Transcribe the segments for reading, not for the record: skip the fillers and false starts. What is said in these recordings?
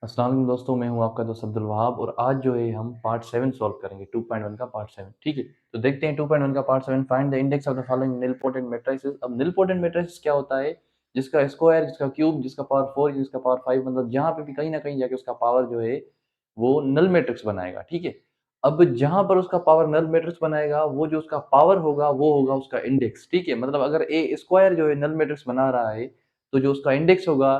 अस्सलाम वालेकुम दोस्तों, मैं हूं आपका दोस्त अब्दुल वहाब और आज जो है हम पार्ट 7 सॉल्व करेंगे 2.1 का पार्ट 7। ठीक है, तो देखते हैं 2.1 का part 7। Find the index of the following nilpotent matrices. अब निलपोटेंट मैट्रिसेस क्या होता है? जिसका स्क्वायर, जिसका क्यूब, जिसका पावर 4, जिसका पावर 5, मतलब जहां पे भी कहीं ना कहीं जाके उसका पावर जो है वो नल मैट्रिक्स बनाएगा। ठीक है, अब जहां पर उसका पावर नल मैट्रिक्स बनाएगा, वो जो उसका पावर होगा वो होगा उसका इंडेक्स। ठीक है, मतलब अगर ए स्क्वायर जो है नल मैट्रिक्स बना रहा है तो जो उसका इंडेक्स होगा,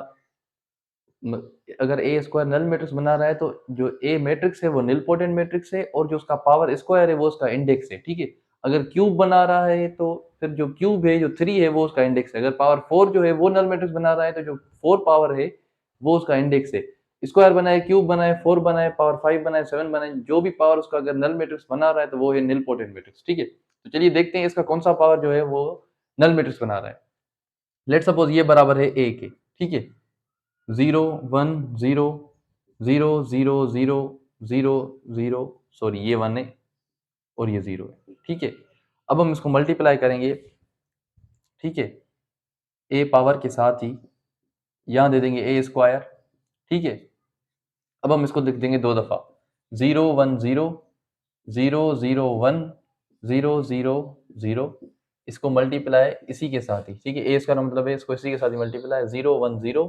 म अगर ए स्क्वायर नल मैट्रिक्स बना रहा है तो जो ए मैट्रिक्स है वो निलपोटेंट मैट्रिक्स है और जो उसका पावर स्क्वायर है वो उसका इंडेक्स है। ठीक है, अगर क्यूब बना रहा है तो फिर जो क्यूब है, जो 3 है, वो उसका इंडेक्स है। अगर पावर 4 जो है वो नल मैट्रिक्स बना रहा है तो जो 4 पावर है वो उसका इंडेक्स है। स्क्वायर बनाए, क्यूब बनाए, 4 बनाए, पावर 5 बनाए, 7 बनाए, जो भी पावर उसका अगर नल मैट्रिक्स बना रहा है तो वो है निलपोटेंट मैट्रिक्स। ठीक है, तो चलिए देखते हैं इसका कौन सा पावर जो है वो नल मैट्रिक्स बना रहा है। लेट सपोज ये बराबर है ए के। ठीक है, 0 1 0 0 0 0 0 0, सॉरी ये 1 है और ये 0 है। ठीक है, अब हम इसको मल्टीप्लाई करेंगे। ठीक है, ए पावर के साथ ही यहाँ दे देंगे ए स्क्वायर। ठीक है, अब हम इसको लिख देंगे दो दफा, 0 1 0 0 0 1 0 0 0। इसको मल्टीप्लाई इसी के साथ ही, ठीक है, ए स्क्वायर मतलब है, इसको इसी के साथ ही मल्टीप्लाई 0 1 0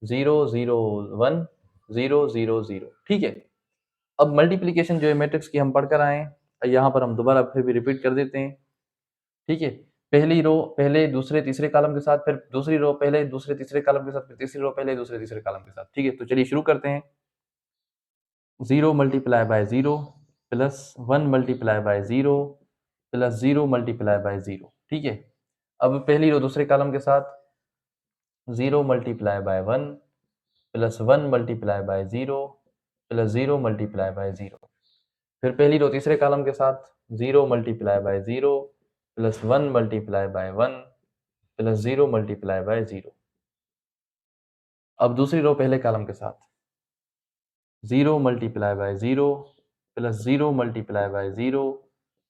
0 0 1 0 0 0। ठीक है, अब मल्टीप्लिकेशन जो है मैट्रिक्स की हम पढ़कर आए हैं, यहाँ पर हम दोबारा फिर भी रिपीट कर देते हैं। ठीक है, पहली रो पहले दूसरे तीसरे कॉलम के साथ, फिर दूसरी रो पहले दूसरे तीसरे कॉलम के साथ, फिर तीसरी रो पहले दूसरे तीसरे कॉलम के साथ। ठीक है, तो चलिए शुरू करते हैं। 0 multiply by 0 plus 1 multiply bye 0 plus 0 multiply by 0। ठीक है, अब पहली रो दूसरे कॉलम के साथ 0 multiply by 1 plus 1 multiply bye 0 plus 0 multiply by 0। फिर पहली रो तीसरे कॉलम के साथ 0 multiply by 0 plus 1 multiply by 1 plus 0 multiply by 0। अब दूसरी रो पहले कॉलम के साथ 0 multiply by 0 plus 0 multiply by 0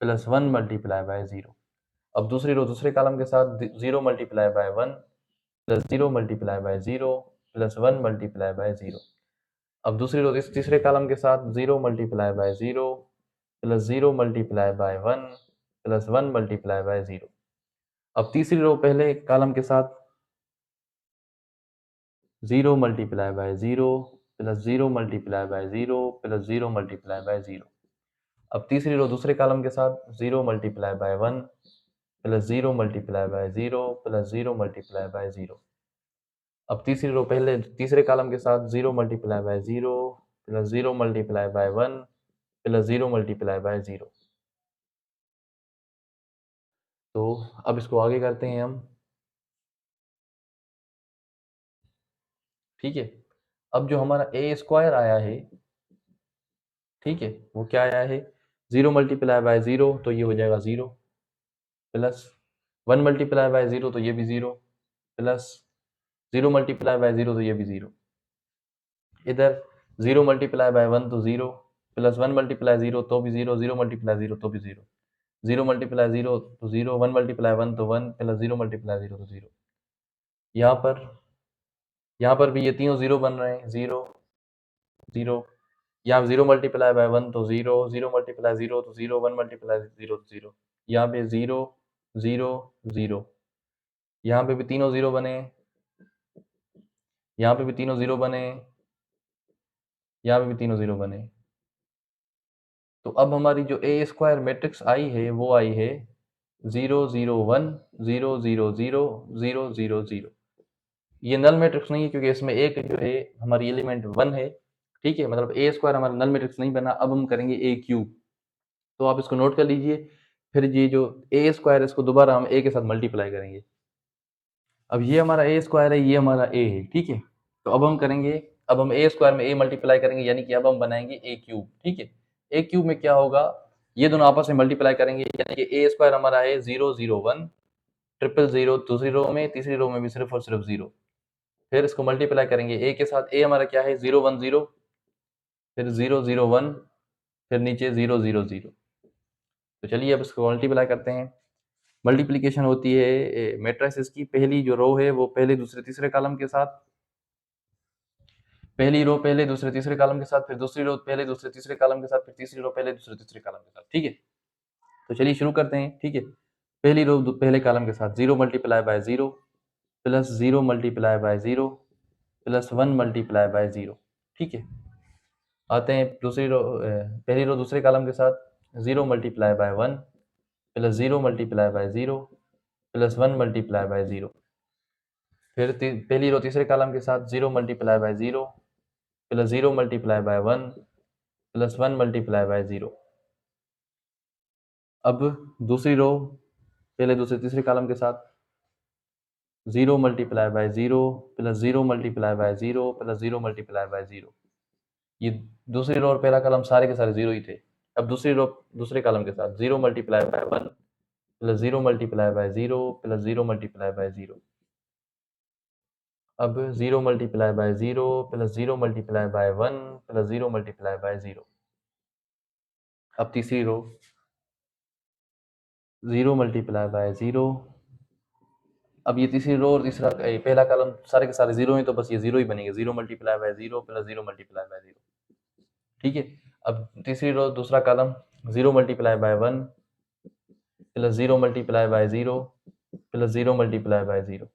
plus 1 multiply bye 0। अब दूसरी रो दूसरे कॉलम के साथ 0 multiply by 1 plus 0 multiply by 0 plus 1 multiply bye 0। अब दूसरी रो तीसरे कॉलम के साथ 0 multiply by 0 plus 0 multiply by 1 plus 1 multiply bye 0। अब तीसरी रो पहले कॉलम के साथ 0 multiply by 0 plus 0 multiply by 0 plus 0 multiply by 0। अब तीसरी रो दूसरे कॉलम के साथ 0 multiply by 1 plus 0 multiply by 0 plus 0 multiply by 0। अब तीसरी रो पहले तीसरे कॉलम के साथ 0 multiply by 0 plus 0 multiply by 1 plus 0 multiply by 0। तो अब इसको आगे करते हैं हम। ठीक है, अब जो हमारा ए स्क्वायर आया है, ठीक है, वो क्या आया है? 0 मल्टीप्लाई बाय 0 तो ये हो जाएगा 0, प्लस 1 मल्टीप्लाई बाय 0 तो ये भी 0, प्लस 0 मल्टीप्लाई बाय 0 तो ये भी 0। इधर 0 मल्टीप्लाई बाय 1 तो 0, प्लस 1 मल्टीप्लाई 0 तो भी 0, 0 मल्टीप्लाई 0 तो भी 0, 0 मल्टीप्लाई 0 तो 0, 1 मल्टीप्लाई 1 तो 1, प्लस 0 मल्टीप्लाई 0 तो 0। यहाँ पर यहाँ पर भी ये तीनों 0 बन रहे हैं, 0 0। यहाँ 0 मल्टीप्लाई बाय 1 तो 0, 0 मल्टीप्लाई 0 तो 0, 1 मल्टीप्लाई 0 तो 0। यहाँ पे 0 0 0, यहाँ पे भी तीनों 0 बने, यहाँ पे भी तीनों 0 बने, यहाँ पे भी तीनों 0 बने। तो अब हमारी जो ए स्क्वायर मैट्रिक्स आई है वो आई है 0 0 1 0 0 0 0 0 0। ये नल मैट्रिक्स नहीं है क्योंकि इसमें एक जो है हमारी एलिमेंट 1 है। ठीक है, मतलब ए स्क्वायर हमारा नल मैट्रिक्स नहीं बना। अब हम करेंगे ए क्यूब, तो आप इसको नोट कर लीजिए। फिर ये जो ए स्क्वायर, इसको दोबारा हम ए के साथ मल्टीप्लाई करेंगे। अब ये हमारा ए स्क्वायर है, ये हमारा ए है। ठीक है, तो अब हम करेंगे, अब हम ए स्क्वायर में ए मल्टीप्लाई करेंगे, यानी कि अब हम बनाएंगे ए क्यूब। ठीक है, ए क्यूब में क्या होगा, ये दोनों आपस में मल्टीप्लाई करेंगे, यानी कि ए स्क्वायर हमारा है 0 0 1 ट्रिपल 0 दूसरी रो में, तीसरी रो में भी सिर्फ और सिर्फ 0। फिर इसको मल्टीप्लाई करेंगे ए के साथ, ए हमारा क्या है 0 1 0, फिर 0 0 1, फिर नीचे 0 0 0। तो चलिए अब इसको मल्टीप्लाई करते हैं। मल्टीप्लिकेशन होती है मैट्रिसेस की, पहली जो रो है वो पहले दूसरे तीसरे कॉलम के साथ, पहली रो पहले दूसरे तीसरे कॉलम के साथ, फिर दूसरी रो पहले दूसरे तीसरे कॉलम के साथ, फिर तीसरी रो पहले दूसरे तीसरे कॉलम के साथ। ठीक है, तो चलिए शुरू करते हैं। ठीक है, पहली रो पहले कॉलम के साथ 0 multiply by 0 plus 0 multiply by 0 plus 1 multiply bye 0। ठीक है, आते हैं दूसरी रो पहली रो दूसरे कॉलम के साथ 0 multiply by 1 plus 0 multiply by 0 plus 1 multiply bye 0। फिर पहली रो तीसरे कॉलम के साथ 0 multiply by 0 plus 0 multiply by 1 plus 1 multiply bye 0। अब दूसरी रो पहले दूसरे तीसरे कॉलम के साथ 0 multiply by 0 plus 0 multiply by 0 plus 0 multiply by 0। ये दूसरी रो और पहला कॉलम सारे के सारे जीरो ही थे। अब दूसरी रो दूसरे कॉलम के साथ 0 multiply by 1 plus 0 multiply by 0 plus 0 multiply by 0। अब 0 multiply by 0 plus 0 multiply by 1 plus 0 multiply by 0। अब तीसरी रो 0 मल्टीप्लाई बाय 0। अब ये तीसरी रो और तीसरा पहला कॉलम सारे के सारे जीरो हैं, तो बस ये जीरो ही बनेंगे। 0 multiply by 0 plus 0 multiply by 0। ठीक है, अब तीसरी रो दूसरा column 0 multiply by 1 plus 0 multiply by 0 plus 0 multiply by 0।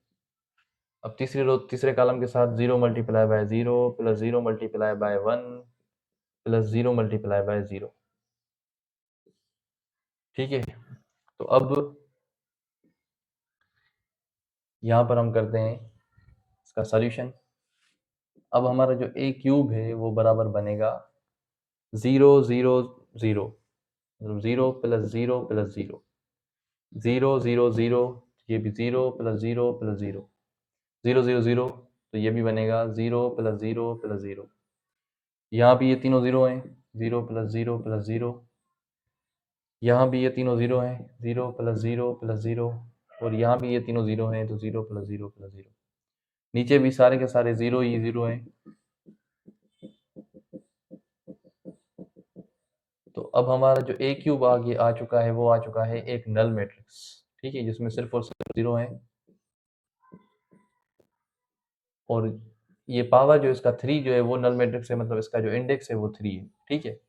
अब तीसरी रो तीसरे कॉलम के साथ 0 multiply by 0 plus 0 multiply by 1 plus 0 multiply by 0। ठीक है, तो अब यहाँ पर हम करते हैं इसका सॉल्यूशन। अब हमारा जो ए क्यूब है वो बराबर बनेगा 0 0 0, मतलब 0 प्लस 0 प्लस 0, 0 0 0, ये भी 0 प्लस 0 प्लस 0, 0 0 0, तो ये भी बनेगा 0 प्लस 0 प्लस 0। यहाँ भी ये तीनों जीरो हैं, 0 प्लस 0 प्लस 0। यहाँ भी ये तीनों जीरो हैं, 0 प्लस 0 प्लस 0। और यहाँ भी ये तीनों जीरो हैं, तो 0 प्लस 0 प्लस 0। नीचे भी सारे के सारे जीरो ही जीरो हैं। तो अब हमारा जो ए क्यूब आगे आ चुका है वो आ चुका है एक नल मैट्रिक्स। ठीक है, जिसमें सिर्फ और सिर्फ जीरो हैं, और ये पावर जो इसका 3 जो है वो नल मैट्रिक्स है, मतलब इसका जो इंडेक्स है वो 3 है। ठीक है,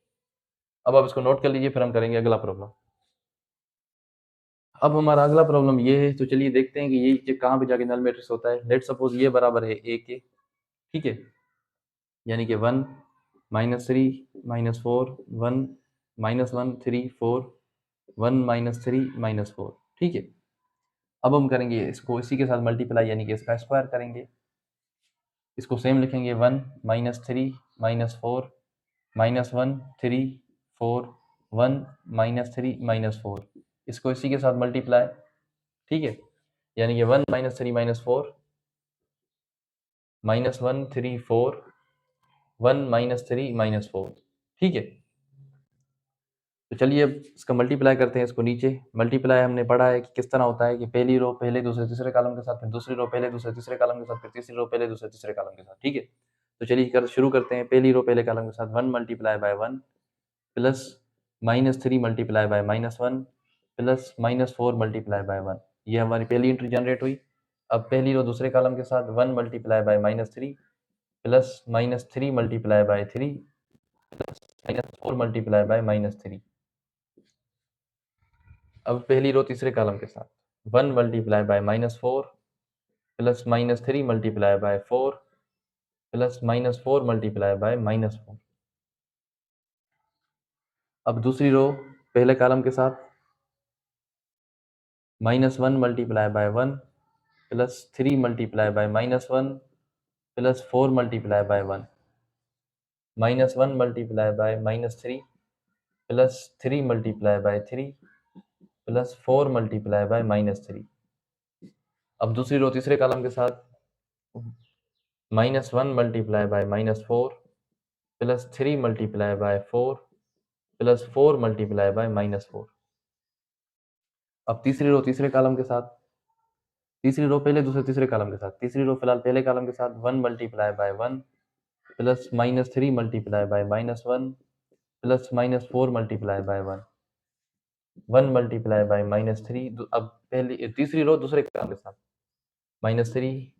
अब आप इसको नोट कर लीजिए, फिर हम करेंगे अगला प्रॉब्लम। अब हमारा अगला प्रॉब्लम ये है, तो चलिए देखते हैं कि ये कहाँ पे जाके नल मैट्रिक्स होता है। लेट सपोज ये बराबर है ए के। ठीक है, यानी कि 1 -3 -4 1 -1 3 4 1 -3 -4। ठीक है, अब हम करेंगे इसको इसी के साथ मल्टीप्लाई, यानी कि इसका स्क्वायर करेंगे। इसको सेम लिखेंगे 1 -3 -4 -1 3 4 1 -3 -4, इसको इसी के साथ मल्टीप्लाई। ठीक है, यानी कि 1 -3 -4 -1 3 4 1 -3 -4। ठीक है, तो चलिए अब इसका मल्टीप्लाई करते हैं। इसको नीचे मल्टीप्लाई हमने पढ़ा है कि किस तरह होता है कि पहली रो पहले दूसरे तीसरे कॉलम के साथ, फिर दूसरी रो पहले दूसरे तीसरे कॉलम के साथ, फिर तीसरी रो पहले दूसरे तीसरे कॉलम के साथ। ठीक है, तो चलिए शुरू करते हैं। पहली रो पहले कॉलम के साथ 1 multiply by 1 plus -3 multiply by -1 plus -4 multiply by 1। ये हमारी पहली एंट्री जनरेट हुई। अब पहली रो दूसरे कॉलम के साथ 1 multiply by -3 plus -3 multiply by 3 plus -4 multiply by -3। अब पहली रो तीसरे कॉलम के साथ 1 multiply bye -4 plus -3 multiply bye 4 plus -4 multiply by -4। अब दूसरी रो पहले कॉलम के साथ -1 multiply by 1 plus 3 multiply by -1 plus 4 multiply by 1 -1 multiply by -3 plus 3 multiply by 3 plus 4 multiply by -3। अब दूसरी रो तीसरे कॉलम के साथ -1 multiply bye -4 plus 3 multiply bye 4 plus 4 multiply by -4। अब तीसरी रो तीसरे कॉलम के साथ, तीसरी रो पहले दूसरे तीसरे कॉलम के साथ, तीसरी रो फिलहाल पहले कॉलम के साथ 1 multiply by 1 plus -3 multiply by -1 plus -4 multiply by 1 1 multiply by -3। अब पहली तीसरी रो दूसरे कॉलम के साथ -3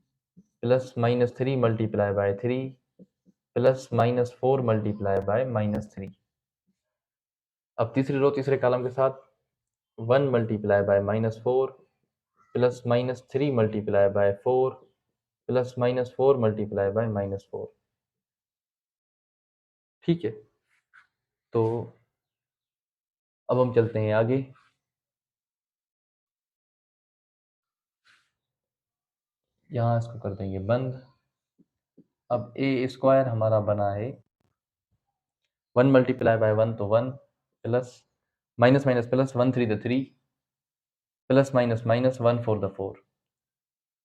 plus -3 multiply by 3 plus -4 multiply by -3। अब तीसरी रो तीसरे कॉलम के साथ 1 multiply bye -4 plus -3 multiply bye 4 plus -4 multiply by -4। ठीक है, तो अब हम चलते हैं आगे। यहाँ इसको कर देंगे बंद। अब ए स्क्वायर हमारा बना है 1 मल्टीप्लाई बाय 1 तो 1 plus minus minus plus 1 3 the 3 plus minus minus 1 4 the 4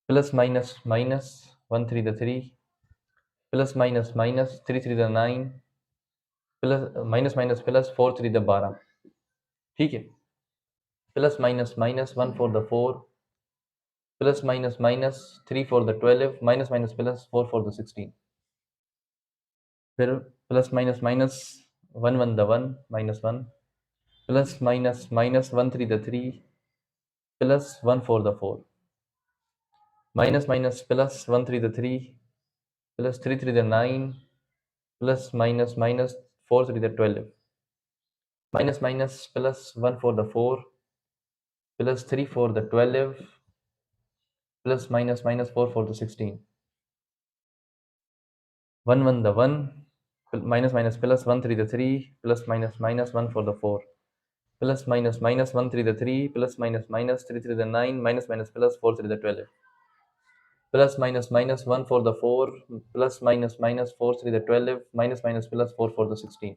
plus minus minus 1 3 the 3 plus minus minus 3 3 the 9 plus minus minus plus 4 3 the 12। ठीक है, plus minus minus 1 4 the 4 plus minus minus 3 4 the 12 minus minus plus 4 4 the 16। फिर plus minus minus 1 1 the 1 minus 1 plus minus minus 1 3 the 3 plus 1 4 the 4 minus minus plus 1 3 the 3 plus 3 3 the 9 plus minus minus 4 3 the 12 minus minus plus 1 4 the 4 plus 3 4 the 12 plus minus minus 4 4 the 16 1 1 the 1 minus minus plus 1 3 the 3 plus minus minus 1 4 the 4 plus minus minus 1 3 the 3 plus minus minus 3 3 the 9 minus minus plus 4 3 the 12 plus minus minus 1 4 the 4 plus minus minus 4 3 the 12 minus minus plus 4 4 the 16।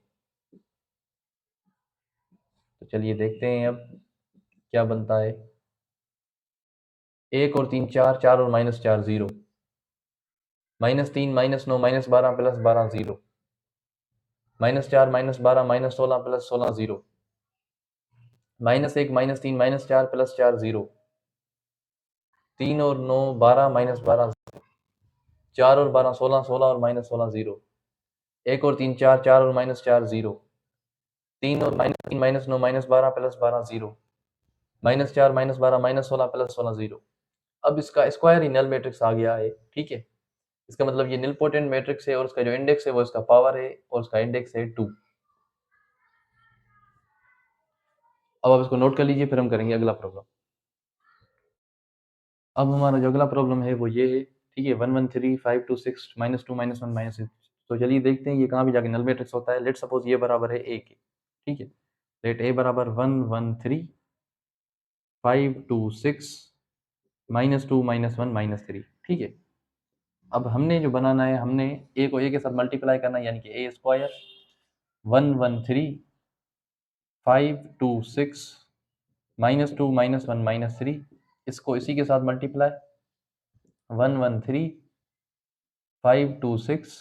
तो चलिए देखते हैं अब क्या बनता है। 1 और 3 4, 4 और माइनस 4 0, -3 -9 -12 प्लस 12 0, -4 -12 -16 प्लस 16 0, -1 -3 -4 प्लस 4 0, 3 और 9 12 -12 4 और 12 16 16 और -16 0, 1 और 3 4, 4 और -4 0, 3 और -3 -9 -12 प्लस 12 0, -4 -12 -16 प्लस 16 0। अब इसका स्क्वायर ही नल मैट्रिक्स आ गया है। ठीक है, इसका मतलब ये निलपोटेंट मैट्रिक्स है और उसका जो इंडेक्स है वो इसका पावर है और उसका इंडेक्स है 2। अब आप इसको नोट कर लीजिए, फिर हम करेंगे अगला प्रॉब्लम। अब हमारा जो अगला प्रॉब्लम है वो ये है। ठीक है, 1 1 3 5 2 6 -2 -1 -6। तो चलिए देखते हैं ये कहाँ भी जाके नल मैट्रिक्स होता है। लेट सपोज ये बराबर है ए के। ठीक है, लेट ए बराबर 1 1 3 5 2 6 -2 -1 -3। ठीक है, अब हमने जो बनाना है, हमने ए को ए के साथ मल्टीप्लाई करना है, यानी कि ए स्क्वायर 1 1 3 5 2 6 -2 -1 -3, इसको इसी के साथ मल्टीप्लाई 1 1 3 5 2 6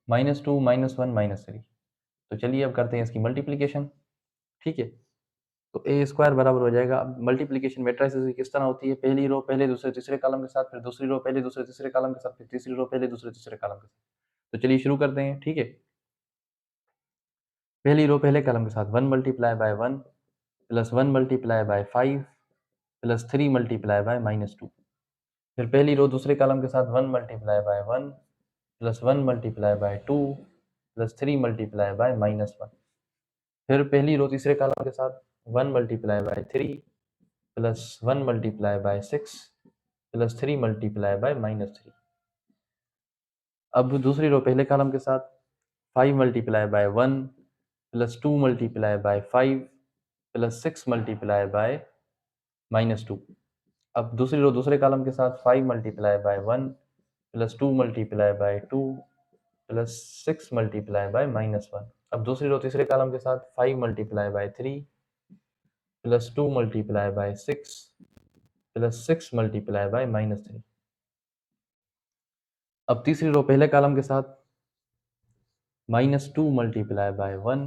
-2 -1 -3। तो चलिए अब करते हैं इसकी मल्टीप्लिकेशन। ठीक है, तो ए स्क्वायर बराबर हो जाएगा। अब मल्टीप्लिकेशन मैट्रिसेस की किस तरह होती है, पहली रो पहले दूसरे तीसरे कॉलम के साथ, फिर दूसरी रो पहले दूसरे तीसरे कॉलम के साथ, फिर तीसरी रो पहले दूसरे तीसरे कॉलम के साथ। तो चलिए शुरू करते हैं। ठीक है, पहली रो पहले कॉलम के साथ 1 multiply by 1 plus 1 multiply by 5 plus 3 multiply by -2। फिर पहली रो दूसरे कॉलम के साथ 1 multiply by 1 plus 1 multiply by 2 plus 3 multiply by -1। फिर पहली रो तीसरे कॉलम के साथ 1 multiply by 3 plus 1 multiply by 6 plus 3 multiply by -3। अब दूसरी रो पहले कॉलम के साथ 5 multiply by 1 plus 2 multiply by 5 plus 6 multiply by -2। अब दूसरी रो दूसरे कॉलम के साथ 5 multiply by 1 plus 2 multiply by 2 plus 6 multiply by -1। अब दूसरी रो तीसरे कॉलम के साथ 5 multiply by 3 plus 2 multiply by 6 plus 6 multiply by -3। अब तीसरी रो पहले कॉलम के साथ -2 multiply by 1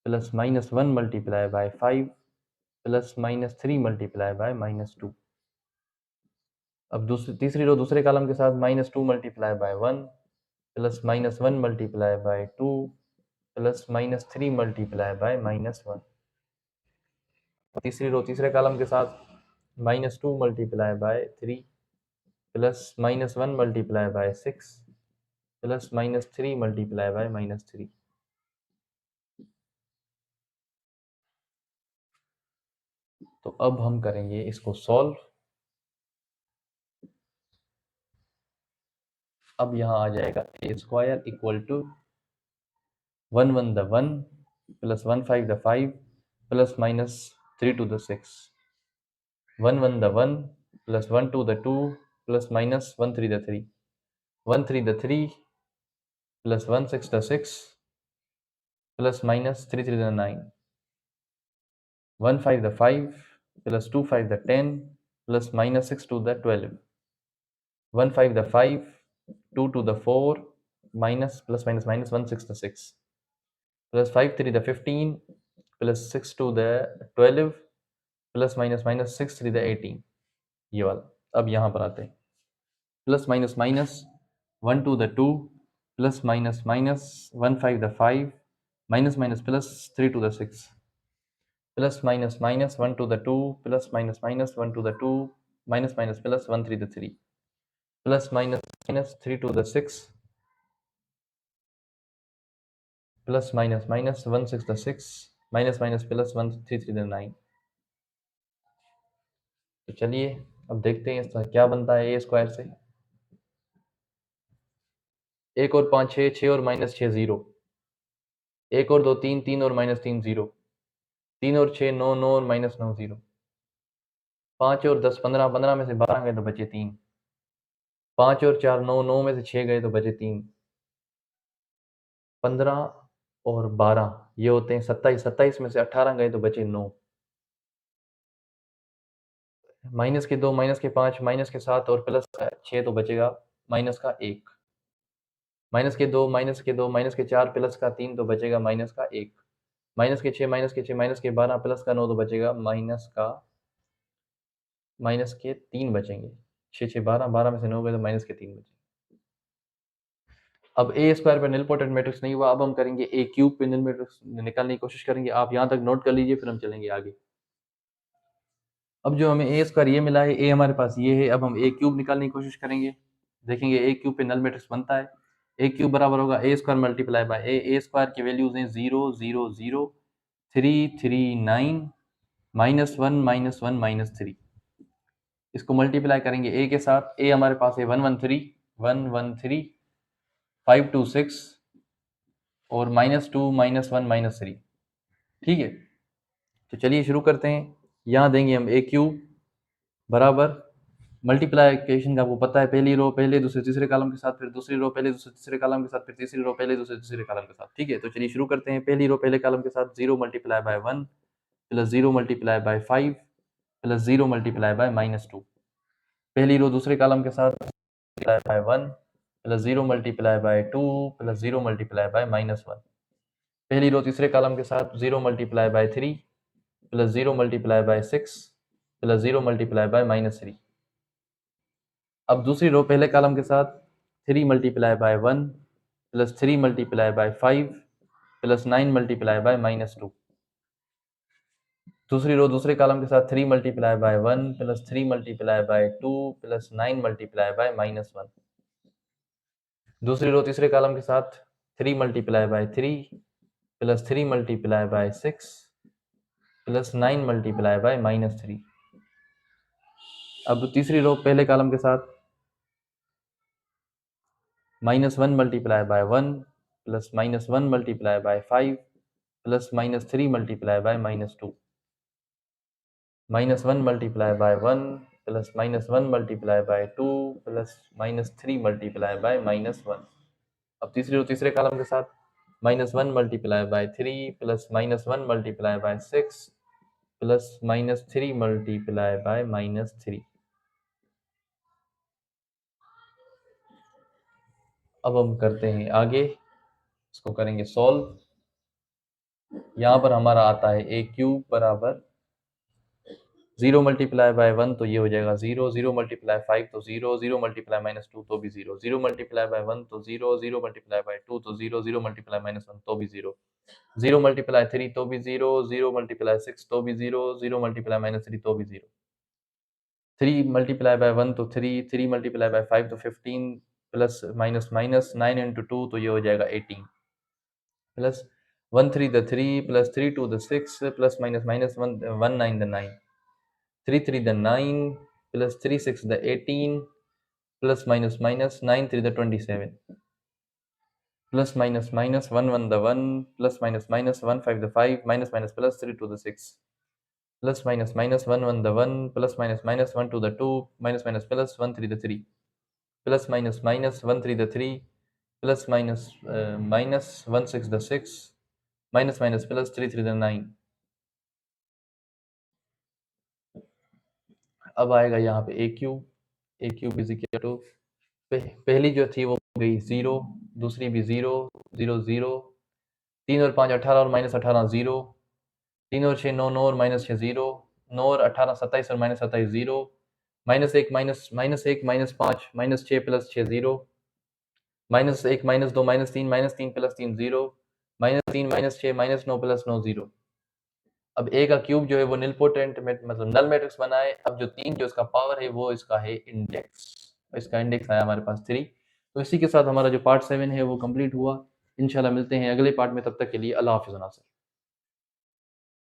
plus -1 multiply by 5 plus -3 multiply by -2। अब तीसरी रो दूसरे कॉलम के साथ -2 multiply by 1 plus -1 multiply by 2 plus -3 multiply by -1। तीसरी रो तीसरे कॉलम के साथ -2 multiply by 3 plus -1 multiply by 6 plus -3 multiply by -3। तो अब हम करेंगे इसको सॉल्व। अब यहाँ आ जाएगा A square equal to 1 1 the 1 plus 1 5 the 5 plus -3 to the 6, 1 1 the 1 plus 1 2 the 2 plus minus 1 3 the 3, 1 3 the 3 plus 1 6 the 6 plus minus 3 3 the 9, 1 5 the 5 plus 2 5 the 10 plus minus 6 to the 12, 1 5 the 5 2 to the 4 minus plus minus minus 1 6 the 6 plus 5 3 the 15 plus 6 to the 12 plus minus minus 6 3 the 18। ये वाला। अब यहाँ पर आते हैं, plus minus minus 1 2 the 2 plus minus minus 1 5 the 5 minus minus plus 3 to the 6 plus minus minus 1 to the 2 plus minus minus 1 to the 2 minus minus plus 1 3 the 3 plus minus minus 3 to the 6 plus minus minus 1 6 the 6 minus minus plus 1 3 3 the 9। तो चलिए अब देखते हैं इसका क्या बनता है ए square से। एक और 5 6 6 और माइनस 6 0, एक और 2 3 3 और माइनस 3 0, 3 और 6 9 9 और माइनस 9 0, 5 और 10 15, 15 में से 12 गए तो बचे 3, 5 और 4 9, 9 में से 6 गए तो बचे 3, 15 और 12 ये होते हैं 27, 27 में से 18 गए तो बचे 9, माइनस के 2 माइनस के 5 माइनस के 7 और प्लस का 6 तो बचेगा माइनस का 1, माइनस के 2 माइनस के 2 माइनस के 4 प्लस का 3 तो बचेगा माइनस का 1, माइनस के 6 माइनस के 6 माइनस के 12 प्लस का 9 तो बचेगा माइनस के 3 बचेंगे, 6 6 12, 12 में से 9 गए तो माइनस के 3 बचे। अब ए स्क्वायर पे निलपोटेंट मैट्रिक्स नहीं हुआ, अब हम करेंगे ए क्यूब पे निल मैट्रिक्स निकालने की कोशिश करेंगे। आप यहाँ तक नोट कर लीजिए, फिर हम चलेंगे आगे। अब जो हमें ए स्क्वायर ये मिला है, ए हमारे पास ये है, अब हम ए क्यूब निकालने की कोशिश करेंगे। देखेंगे ए क्यूब पे नल मैट्रिक्स बनता है, ए क्यूब बराबर होगा A square multiply by A square की वैल्यूज हैं 0 0 0 3 3 9 -1 -1 -3। इसको मल्टीप्लाई करेंगे ए के साथ, ए हमारे पास है 113 113 5 2 6 और -2 -1 -3। ठीक है, तो चलिए शुरू करते हैं। यहाँ देंगे हम ए क्यूब बराबर मल्टीप्लाइकेशन का आपको पता है, पहली रो पहले दूसरे तीसरे कॉलम के साथ, फिर दूसरी रो पहले दूसरे तीसरे कॉलम के साथ, फिर तीसरी रो पहले दूसरे तीसरे कॉलम के साथ। ठीक है, तो चलिए शुरू करते हैं। पहली रो पहले कॉलम के साथ 0 multiply by 1 plus 0 multiply by 5 plus 0 multiply by -2। पहली रो दूसरे कॉलम के साथ multiply by 1 plus 0 multiply by 2 plus 0 multiply by -1। पहली रो तीसरे कॉलम के साथ 0 multiply by 3 plus 0 multiply by 6 plus 0 multiply by -3। अब दूसरी रो पहले कॉलम के साथ 3 multiply by 1 plus 3 multiply by 5 plus 9 multiply by -2। दूसरी रो दूसरे कॉलम के साथ 3 multiply by 1 plus 3 multiply by 2 plus 9 multiply by -1। दूसरी रो तीसरे कॉलम के साथ 3 multiply by 3 plus 3 multiply by 6 plus 9 multiply by -3। अब तीसरी रो पहले कॉलम के साथ -1 multiply by 1 plus -1 multiply by 5 plus -3 multiply by -2, -1 multiply by 1 plus -1 multiply by 2 plus -3 multiply by -1। अब तीसरी रो तीसरे कॉलम के साथ -1 multiply by 3 plus -1 multiply by 6 plus -3 multiply by -3। अब हम करते हैं आगे, इसको करेंगे सॉल्व। यहाँ पर हमारा आता है ए क्यूब बराबर 0 मल्टीप्लाई बाय 1 तो ये हो जाएगा 0, 0 मल्टीप्लाई 5 तो 0, 0 मल्टीप्लाई -2 तो भी 0, 0 मल्टीप्लाई बाय 1 तो 0, 0 मल्टीप्लाई बाय 2 तो 0, 0 मल्टीप्लाई -1 तो भी 0, 0 मल्टीप्लाई 3 तो भी 0, 0 मल्टीप्लाई 6 तो भी 0, 0 मल्टीप्लाई -3 तो भी 0, 3 मल्टीप्लाई बाय 1 तो 3, 3 मल्टीप्लाई बाय 5 तो 15, प्लस माइनस माइनस 9 इंटू 2 तो ये हो जाएगा 18 plus 1 3 the 3 plus 3 2 the 6 plus minus minus 1 1 9 the 9 3 3 the 9 plus 3 6 the 18 plus minus minus 9 3 the 27 plus minus minus 1 1 the 1 plus minus minus 1 5 the 5 minus minus plus 3 2 the 6 plus minus minus 1 1 the 1 plus minus minus 1 2 the 2 minus minus plus 1 3 the 3 plus minus minus 1 3 the 3 plus minus minus 1 6 the 6 minus minus plus 3 3 the 9 अब आएगा यहाँ पे a cube is equal to पहली जो थी वो गई 0 दूसरी भी 0 0 0 3 और 5 18 और माइनस 18 0 3 और 6 9 9 और माइनस 6 0 9 और 18 27 और minus 27 0 minus 1 minus 1 minus 5 minus 6 plus 6 0 minus 1 minus 2 minus 3 plus 3 0 minus 3 minus 6 minus 9 plus 9 0 अब ए का क्यूब जो है वो निलपोटेंट मतलब नल मैट्रिक्स बना है। अब जो 3 जो इसका पावर है वो इसका है इंडेक्स, इसका इंडेक्स आया हमारे पास 3। तो इसी के साथ हमारा जो पार्ट 7 है वो कंप्लीट हुआ। इंशाल्लाह मिलते हैं अगले पार्ट में, तब तक के लिए अल्लाह हाफिज़ नासिर।